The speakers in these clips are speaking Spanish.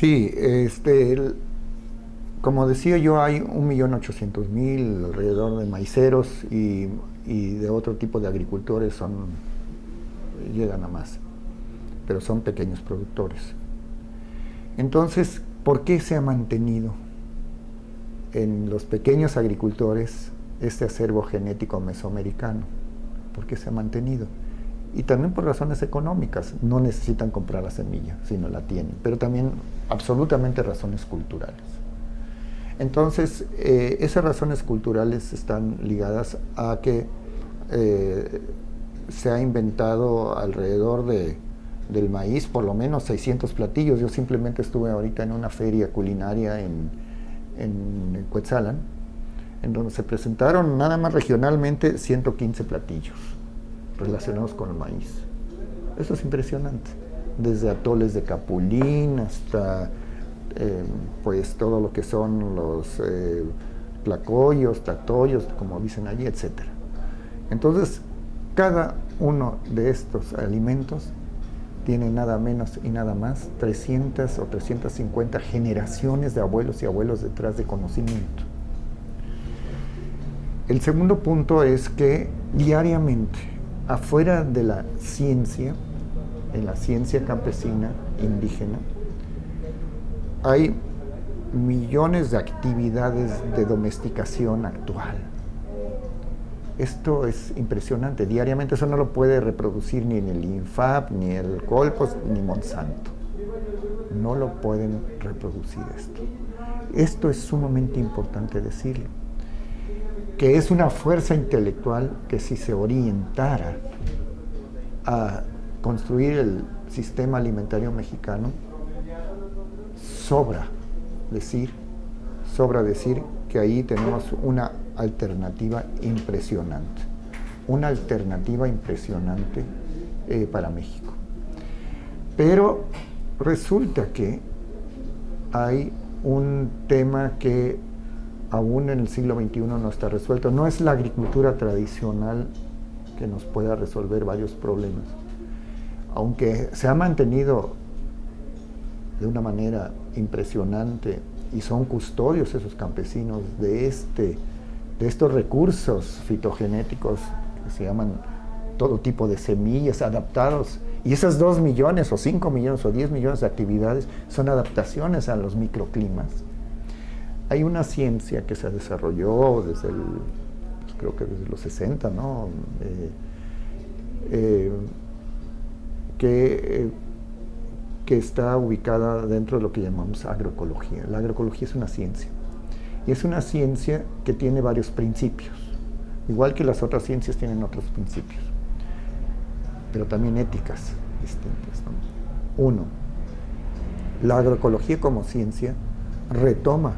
Sí, como decía yo, hay 1.800.000 alrededor de maiceros y de otro tipo de agricultores llegan a más, pero son pequeños productores. Entonces, ¿por qué se ha mantenido en los pequeños agricultores este acervo genético mesoamericano? ¿Por qué se ha mantenido? Y también por razones económicas. No necesitan comprar la semilla, sino la tienen, pero también absolutamente razones culturales. Entonces, esas razones culturales están ligadas a que se ha inventado alrededor del maíz por lo menos 600 platillos. Yo simplemente estuve ahorita en una feria culinaria en Cuetzalan, en donde se presentaron nada más regionalmente 115 platillos relacionados con el maíz. Eso es impresionante. Desde atoles de capulín hasta pues todo lo que son los tlacoyos, tatoyos, como dicen allí, etc. Entonces, cada uno de estos alimentos tiene nada menos y nada más 300 o 350 generaciones de abuelos y abuelos detrás de conocimiento. El segundo punto es que diariamente, afuera de la ciencia, en la ciencia campesina, indígena, hay millones de actividades de domesticación actual. Esto es impresionante. Diariamente eso no lo puede reproducir ni el INFAP, ni el Colpos, ni Monsanto. No lo pueden reproducir esto. Esto es sumamente importante decirlo. Que es una fuerza intelectual que si se orientara a construir el sistema alimentario mexicano, sobra decir que ahí tenemos una alternativa impresionante para México. Pero resulta que hay un tema que aún en el siglo XXI no está resuelto. No es la agricultura tradicional que nos pueda resolver varios problemas. Aunque se ha mantenido de una manera impresionante y son custodios esos campesinos de estos recursos fitogenéticos que se llaman todo tipo de semillas adaptados, y esas 2 millones o 5 millones o 10 millones de actividades son adaptaciones a los microclimas. Hay una ciencia que se desarrolló desde creo que desde los 60, ¿no? Que está ubicada dentro de lo que llamamos agroecología. La agroecología es una ciencia, y es una ciencia que tiene varios principios, igual que las otras ciencias tienen otros principios, pero también éticas distintas, ¿no? Uno, la agroecología como ciencia retoma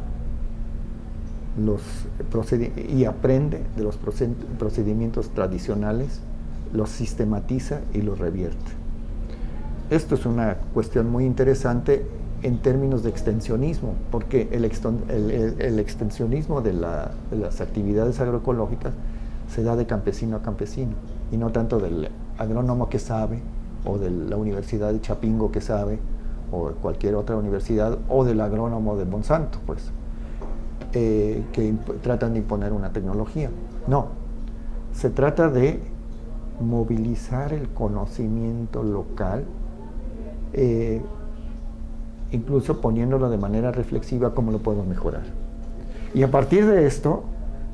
y aprende de los procedimientos tradicionales, los sistematiza y los revierte. Esto es una cuestión muy interesante en términos de extensionismo, porque el extensionismo de las actividades agroecológicas se da de campesino a campesino, y no tanto del agrónomo que sabe, o de la Universidad de Chapingo que sabe, o cualquier otra universidad, o del agrónomo de Monsanto, pues, que tratan de imponer una tecnología. No, se trata de movilizar el conocimiento local, incluso poniéndolo de manera reflexiva cómo lo podemos mejorar. Y a partir de esto,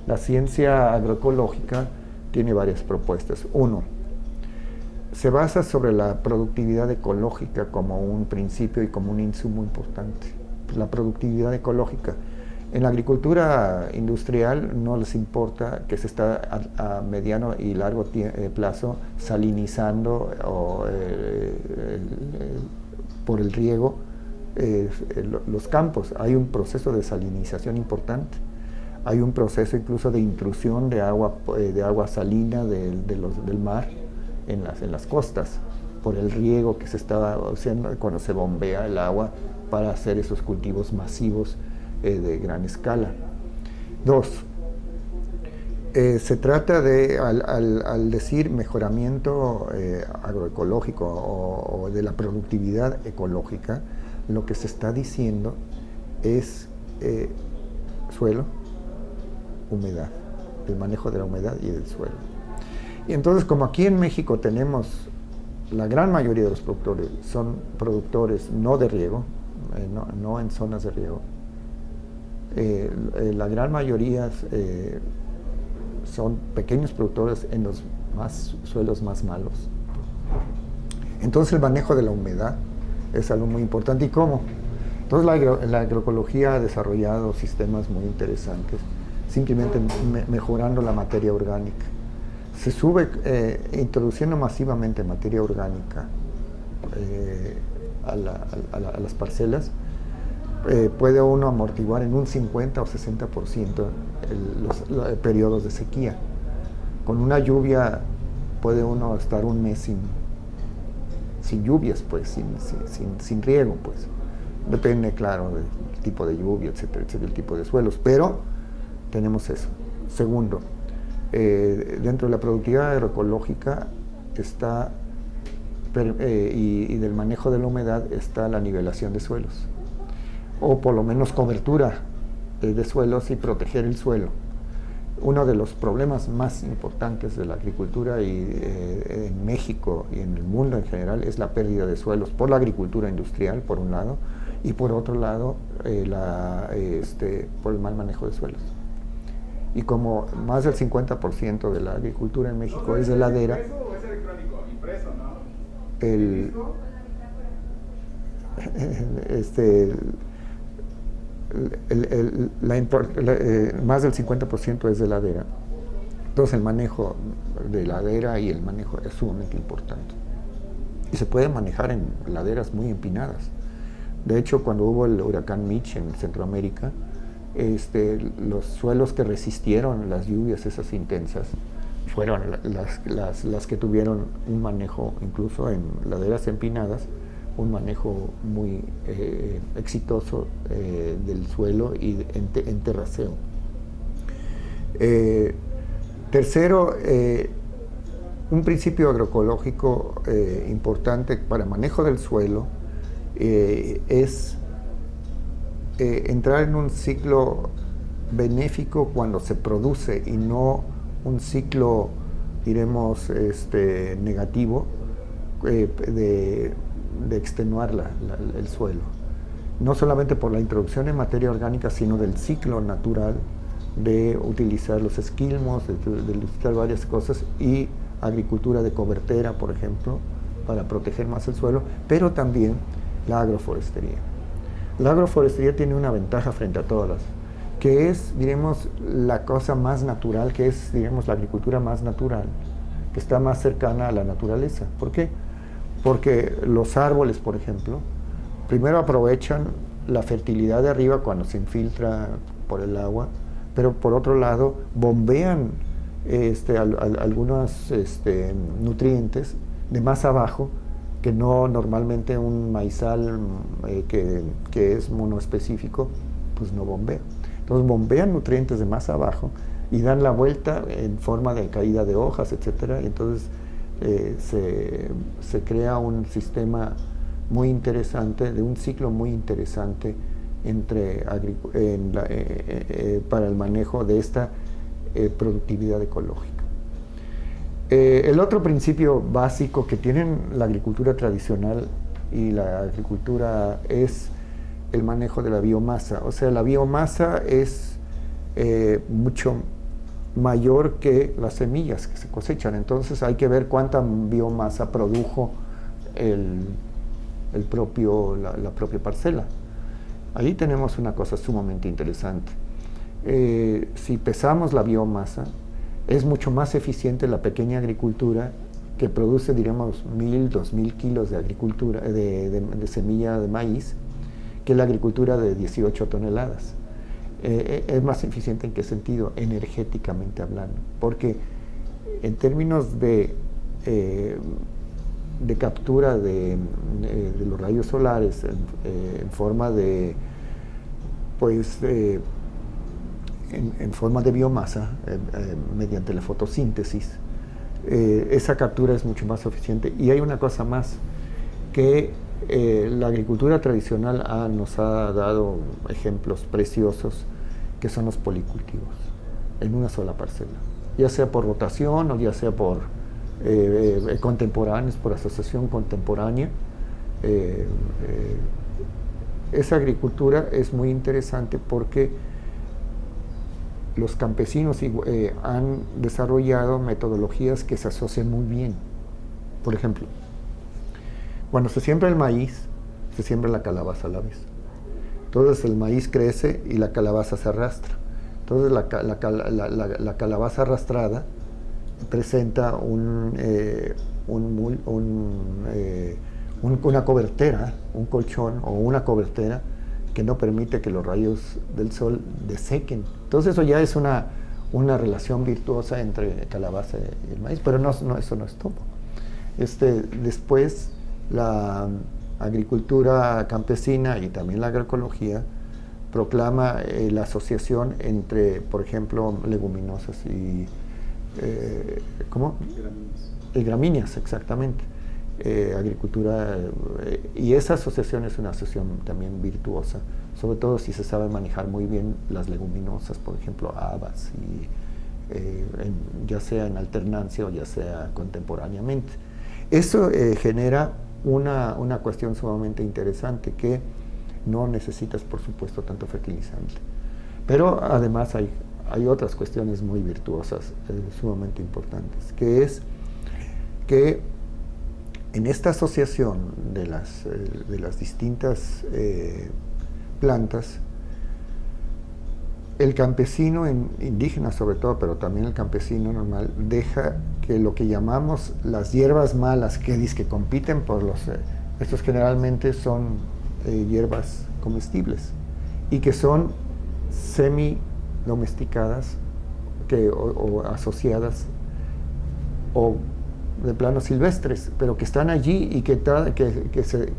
la ciencia agroecológica tiene varias propuestas. Uno, se basa sobre la productividad ecológica como un principio y como un insumo importante. La productividad ecológica. En la agricultura industrial no les importa que se está a mediano y largo plazo salinizando por el riego los campos. Hay un proceso de salinización importante. Hay un proceso incluso de intrusión de agua salina del mar en las costas, por el riego que se está haciendo cuando se bombea el agua para hacer esos cultivos masivos de gran escala. Dos, se trata de, al decir mejoramiento agroecológico o de la productividad ecológica, lo que se está diciendo es suelo, humedad, el manejo de la humedad y del suelo. Y entonces, como aquí en México tenemos, la gran mayoría de los productores son productores no de riego, no en zonas de riego, la gran mayoría son pequeños productores en los suelos más malos. Entonces el manejo de la humedad es algo muy importante. ¿Y cómo? Entonces la agroecología ha desarrollado sistemas muy interesantes, simplemente mejorando la materia orgánica. Se sube introduciendo masivamente materia orgánica a las parcelas. Puede uno amortiguar en un 50 o 60% los periodos de sequía. Con una lluvia puede uno estar un mes sin lluvias, pues, sin riego, pues. Depende, claro, del tipo de lluvia, etcétera, del tipo de suelos, pero tenemos eso. Segundo, dentro de la productividad agroecológica está, y del manejo de la humedad, está la nivelación de suelos, o por lo menos cobertura de suelos y proteger el suelo. Uno de los problemas más importantes de la agricultura en México y en el mundo en general es la pérdida de suelos por la agricultura industrial, por un lado, y por otro lado, por el mal manejo de suelos. Y como más del 50% de la agricultura en México es de ladera, ¿Es electrónico? Impreso, ¿no? Más del 50% es de ladera. Entonces el manejo de ladera y el manejo es sumamente importante. Y se puede manejar en laderas muy empinadas. De hecho, cuando hubo el huracán Mitch en Centroamérica, los suelos que resistieron las lluvias esas intensas fueron las que tuvieron un manejo, incluso en laderas empinadas, un manejo muy exitoso del suelo y en terraceo. Tercero, un principio agroecológico importante para manejo del suelo es entrar en un ciclo benéfico cuando se produce y no un ciclo, diremos, negativo de extenuar el suelo. No solamente por la introducción de materia orgánica, sino del ciclo natural de utilizar los esquilmos, de utilizar varias cosas, y agricultura de cobertera, por ejemplo, para proteger más el suelo, pero también la agroforestería. La agroforestería tiene una ventaja frente a todas, que es, diremos, la cosa más natural, que es, digamos, la agricultura más natural, que está más cercana a la naturaleza. ¿Por qué? Porque los árboles, por ejemplo, primero aprovechan la fertilidad de arriba cuando se infiltra por el agua, pero por otro lado bombean algunos nutrientes de más abajo que no normalmente un maizal que es monoespecífico, pues no bombea. Entonces bombean nutrientes de más abajo y dan la vuelta en forma de caída de hojas, etcétera. Entonces se crea un sistema muy interesante, de un ciclo muy interesante para el manejo de esta productividad ecológica. El otro principio básico que tienen la agricultura tradicional y la agricultura es el manejo de la biomasa. O sea, la biomasa es mucho mayor que las semillas que se cosechan. Entonces hay que ver cuánta biomasa produjo la propia parcela. Ahí tenemos una cosa sumamente interesante. Si pesamos la biomasa, es mucho más eficiente la pequeña agricultura que produce, diríamos, 1.000, 2.000 kilos de agricultura, de semilla de maíz, que la agricultura de 18 toneladas. Es más eficiente ¿en qué sentido? Energéticamente hablando. Porque en términos de captura de los rayos solares en forma de, pues, en forma de biomasa, mediante la fotosíntesis, esa captura es mucho más eficiente. Y hay una cosa más, que La agricultura tradicional nos ha dado ejemplos preciosos que son los policultivos en una sola parcela, ya sea por rotación o ya sea por contemporáneos, por asociación contemporánea. Esa agricultura es muy interesante porque los campesinos han desarrollado metodologías que se asocian muy bien. Por ejemplo, cuando se siembra el maíz, se siembra la calabaza a la vez. Entonces el maíz crece y la calabaza se arrastra. Entonces la calabaza arrastrada presenta una cobertera, un colchón o una cobertera que no permite que los rayos del sol desequen. Entonces eso ya es una relación virtuosa entre calabaza y el maíz, pero eso no es todo. Después la agricultura campesina y también la agroecología proclama la asociación entre, por ejemplo, leguminosas y gramíneas, exactamente. Agricultura, y esa asociación es una asociación también virtuosa, sobre todo si se sabe manejar muy bien las leguminosas, por ejemplo, habas, ya sea en alternancia o ya sea contemporáneamente. Eso genera una cuestión sumamente interesante, que no necesitas, por supuesto, tanto fertilizante. Pero además hay otras cuestiones muy virtuosas, sumamente importantes, que es que en esta asociación de las distintas plantas, el campesino indígena sobre todo, pero también el campesino normal, deja que lo que llamamos las hierbas malas, que compiten por estos generalmente son hierbas comestibles y que son semi-domesticadas o asociadas o de planos silvestres, pero que están allí y que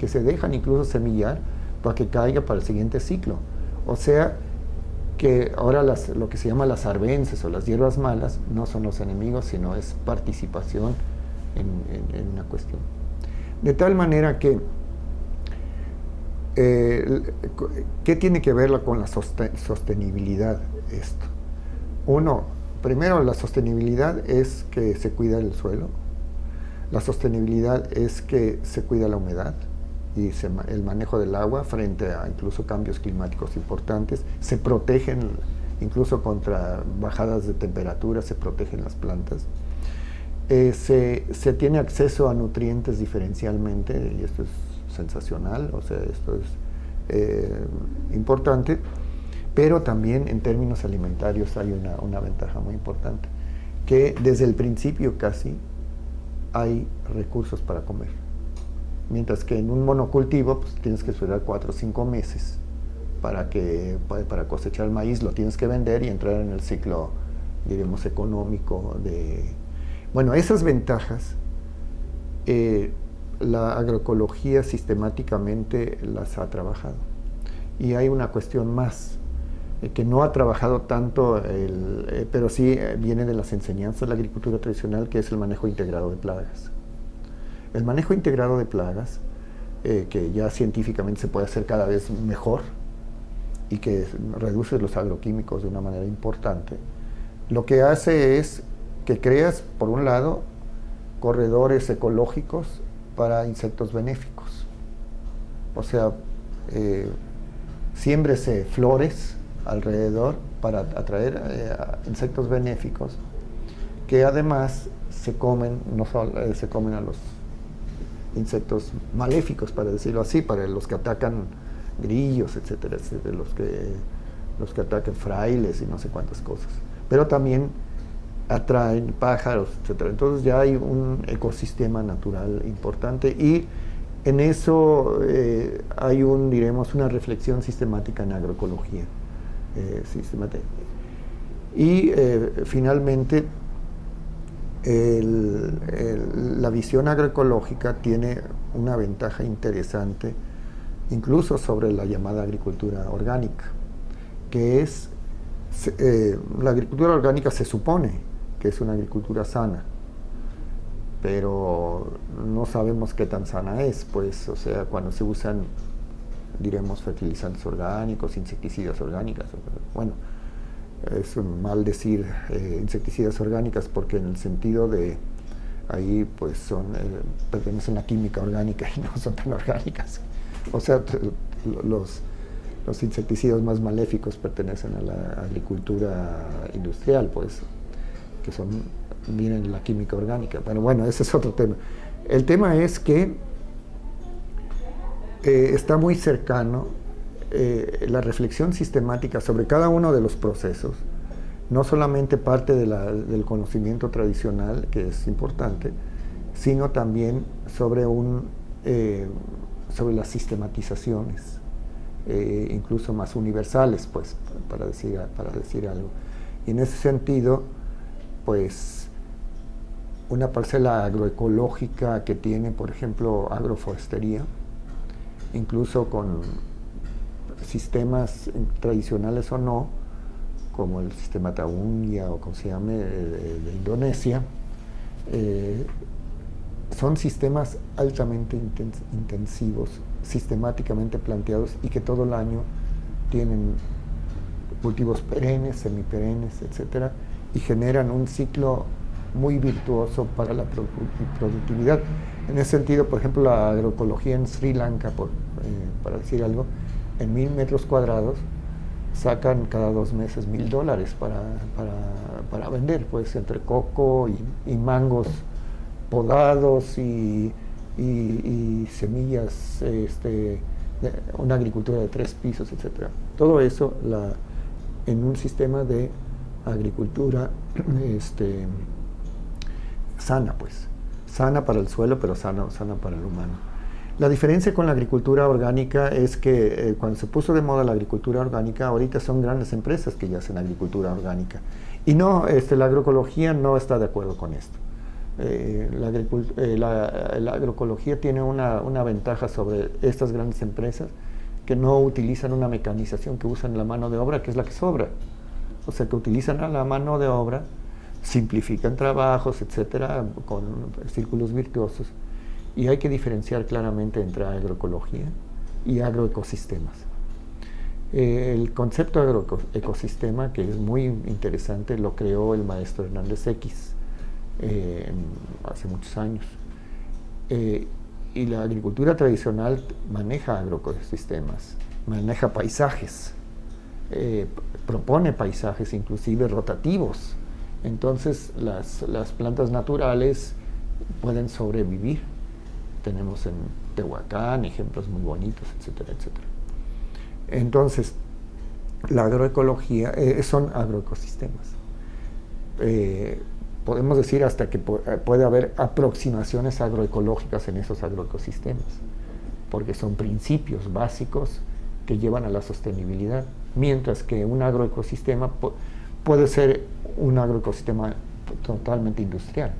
se dejan incluso semillar para que caiga para el siguiente ciclo. O sea, que ahora lo que se llama las arbences o las hierbas malas no son los enemigos, sino es participación en una cuestión. De tal manera que, ¿qué tiene que ver con la sostenibilidad esto? Primero, la sostenibilidad es que se cuida el suelo, la sostenibilidad es que se cuida la humedad y el manejo del agua frente a incluso cambios climáticos importantes, se protegen incluso contra bajadas de temperatura, se protegen las plantas, se tiene acceso a nutrientes diferencialmente, y esto es sensacional, o sea, esto es importante, pero también en términos alimentarios hay una ventaja muy importante, que desde el principio casi hay recursos para comer. Mientras que en un monocultivo pues, tienes que esperar 4 o 5 meses para cosechar el maíz, lo tienes que vender y entrar en el ciclo, diríamos, económico Bueno, esas ventajas la agroecología sistemáticamente las ha trabajado. Y hay una cuestión más, que no ha trabajado tanto, pero sí viene de las enseñanzas de la agricultura tradicional, que es el manejo integrado de plagas. El manejo integrado de plagas, que ya científicamente se puede hacer cada vez mejor y que reduce los agroquímicos de una manera importante, lo que hace es que creas, por un lado, corredores ecológicos para insectos benéficos. O sea, siémbrese flores alrededor para atraer insectos benéficos que además se comen a los insectos maléficos, para decirlo así, para los que atacan grillos, etcétera, etcétera, los que atacan frailes y no sé cuántas cosas, pero también atraen pájaros, etcétera. Entonces ya hay un ecosistema natural importante y en eso hay diremos, una reflexión sistemática en agroecología. Y finalmente, la visión agroecológica tiene una ventaja interesante, incluso sobre la llamada agricultura orgánica, que es, la agricultura orgánica se supone que es una agricultura sana, pero no sabemos qué tan sana es, pues, o sea, cuando se usan, diremos, fertilizantes orgánicos, insecticidas orgánicas, bueno, es mal decir insecticidas orgánicas porque en el sentido de ahí pues pertenecen a la química orgánica y no son tan orgánicas. O sea, los insecticidas más maléficos pertenecen a la agricultura industrial, pues, que vienen de la química orgánica. Pero bueno, ese es otro tema. El tema es que está muy cercano la reflexión sistemática sobre cada uno de los procesos, no solamente parte del conocimiento tradicional, que es importante, sino también sobre las sistematizaciones, incluso más universales, pues, para decir algo. Y en ese sentido, pues, una parcela agroecológica que tiene, por ejemplo, agroforestería, incluso con sistemas tradicionales o no, como el sistema Taungia o como se llame, de Indonesia, son sistemas altamente intensivos, sistemáticamente planteados y que todo el año tienen cultivos perennes, semiperennes, etcétera, y generan un ciclo muy virtuoso para la productividad. En ese sentido, por ejemplo, la agroecología en Sri Lanka, para decir algo, en 1000 metros cuadrados sacan cada 2 meses $1000 para vender, pues, entre coco y mangos podados y semillas, una agricultura de 3 pisos, etcétera. Todo eso en un sistema de agricultura sana, pues, sana para el suelo, pero sana para el humano. La diferencia con la agricultura orgánica es que cuando se puso de moda la agricultura orgánica, ahorita son grandes empresas que ya hacen agricultura orgánica. Y no, la agroecología no está de acuerdo con esto. La agroecología tiene una ventaja sobre estas grandes empresas, que no utilizan una mecanización, que usan la mano de obra, que es la que sobra. O sea, que utilizan a la mano de obra, simplifican trabajos, etcétera, con círculos virtuosos. Y hay que diferenciar claramente entre agroecología y agroecosistemas. El concepto agroecosistema, que es muy interesante, lo creó el maestro Hernández X hace muchos años. Y la agricultura tradicional maneja agroecosistemas, maneja paisajes, propone paisajes inclusive rotativos. Entonces las plantas naturales pueden sobrevivir. Tenemos en Tehuacán ejemplos muy bonitos, etcétera, etcétera. Entonces, la agroecología son agroecosistemas. Podemos decir hasta que puede haber aproximaciones agroecológicas en esos agroecosistemas, porque son principios básicos que llevan a la sostenibilidad, mientras que un agroecosistema puede ser un agroecosistema totalmente industrial,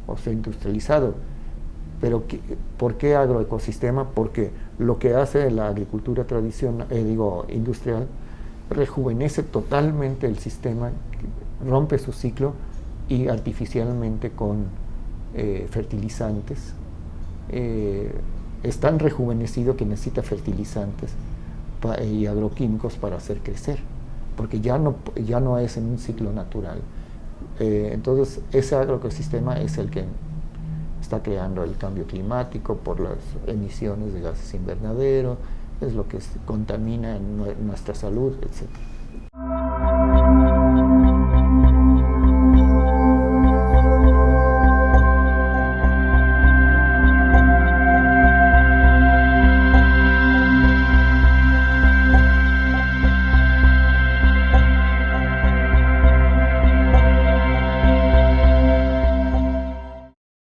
o sea, industrializado. Pero ¿por qué agroecosistema? Porque lo que hace la agricultura tradicional, industrial, rejuvenece totalmente el sistema, rompe su ciclo y artificialmente con fertilizantes. Es tan rejuvenecido que necesita fertilizantes y agroquímicos para hacer crecer, porque ya no es en un ciclo natural. Entonces, ese agroecosistema es el que está creando el cambio climático por las emisiones de gases invernadero, es lo que contamina nuestra salud, etc.